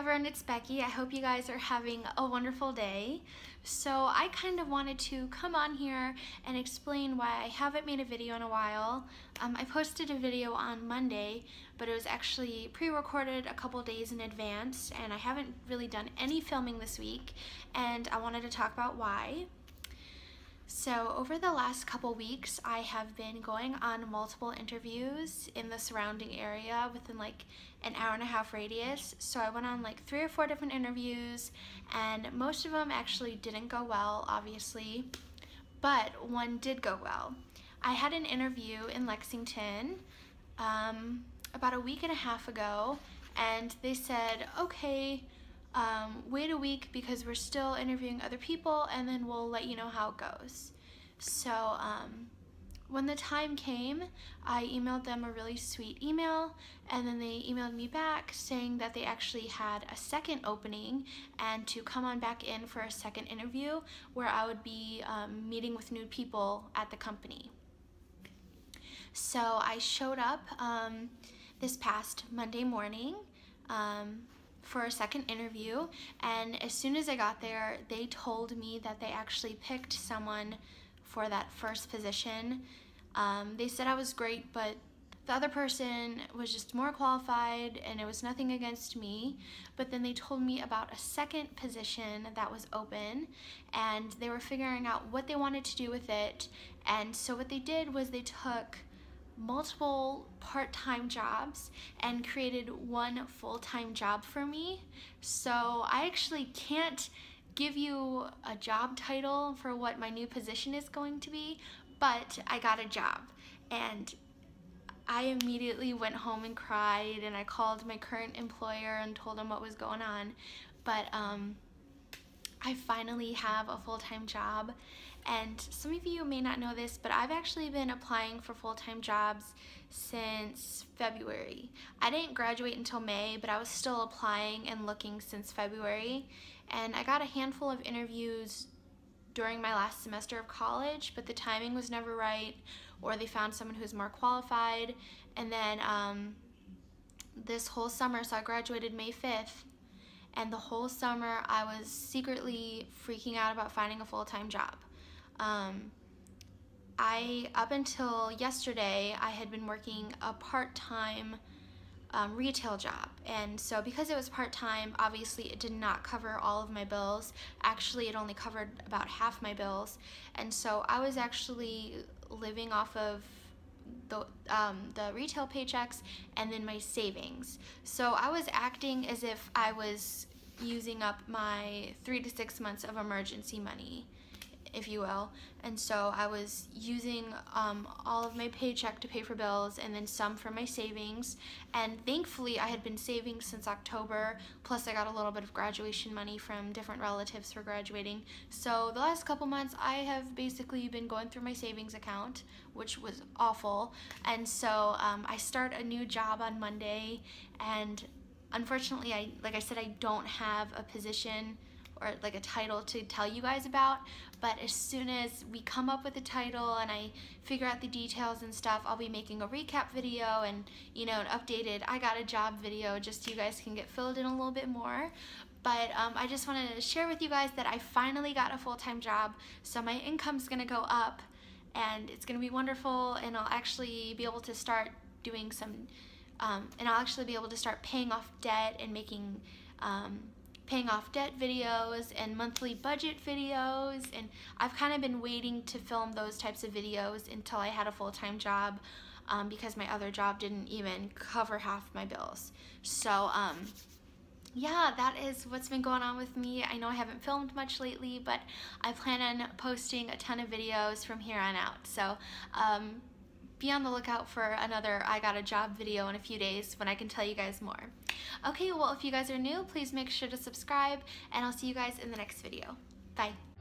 everyone, it's Becky. I hope you guys are having a wonderful day. So I kind of wanted to come on here and explain why I haven't made a video in a while. I posted a video on Monday, but it was actually pre-recorded a couple days in advance, and I haven't really done any filming this week, and I wanted to talk about why. So over the last couple weeks, I have been going on multiple interviews in the surrounding area within like an hour-and-a-half radius. So I went on like 3 or 4 different interviews, and most of them actually didn't go well, obviously, but one did go well. I had an interview in Lexington about a week and a half ago, and they said, okay, wait a week because we're still interviewing other people, and then we'll let you know how it goes. So when the time came, I emailed them a really sweet email, and then they emailed me back saying that they actually had a second opening and to come on back in for a second interview where I would be meeting with new people at the company. So I showed up this past Monday morning for a second interview, and as soon as I got there, they told me that they actually picked someone for that first position. They said I was great, but the other person was just more qualified, and it was nothing against me. But then they told me about a second position that was open, and they were figuring out what they wanted to do with it. And so what they did was they took multiple part-time jobs and created one full-time job for me. So I actually can't give you a job title for what my new position is going to be, but I got a job, and I immediately went home and cried, and I called my current employer and told them what was going on. But I finally have a full-time job, and some of you may not know this, but I've actually been applying for full-time jobs since February. I didn't graduate until May, but I was still applying and looking since February, and I got a handful of interviews during my last semester of college, but the timing was never right, or they found someone who's more qualified. And then this whole summer, so I graduated May 5th, and the whole summer I was secretly freaking out about finding a full-time job. Up until yesterday, I had been working a part-time retail job, and so because it was part-time, obviously it did not cover all of my bills. Actually, it only covered about half my bills, and so I was actually living off of the retail paychecks and then my savings. So I was acting as if I was using up my 3 to 6 months of emergency money, if you will. And so I was using all of my paycheck to pay for bills and then some for my savings. And thankfully I had been saving since October, plus I got a little bit of graduation money from different relatives for graduating. So the last couple months I have basically been going through my savings account, which was awful. And so I start a new job on Monday, and unfortunately, like I said, I don't have a position or like a title to tell you guys about, but as soon as we come up with a title and I figure out the details and stuff, I'll be making a recap video and, you know, an updated I got a job video, just so you guys can get filled in a little bit more. But I just wanted to share with you guys that I finally got a full-time job, so my income's gonna go up, and it's gonna be wonderful, and I'll actually be able to start doing some and I'll actually be able to start paying off debt and making paying off debt videos and monthly budget videos. And I've kind of been waiting to film those types of videos until I had a full-time job, because my other job didn't even cover half my bills. So yeah, that is what's been going on with me. I know I haven't filmed much lately, but I plan on posting a ton of videos from here on out. So be on the lookout for another I got a job video in a few days when I can tell you guys more. Okay, well, if you guys are new, please make sure to subscribe, and I'll see you guys in the next video. Bye.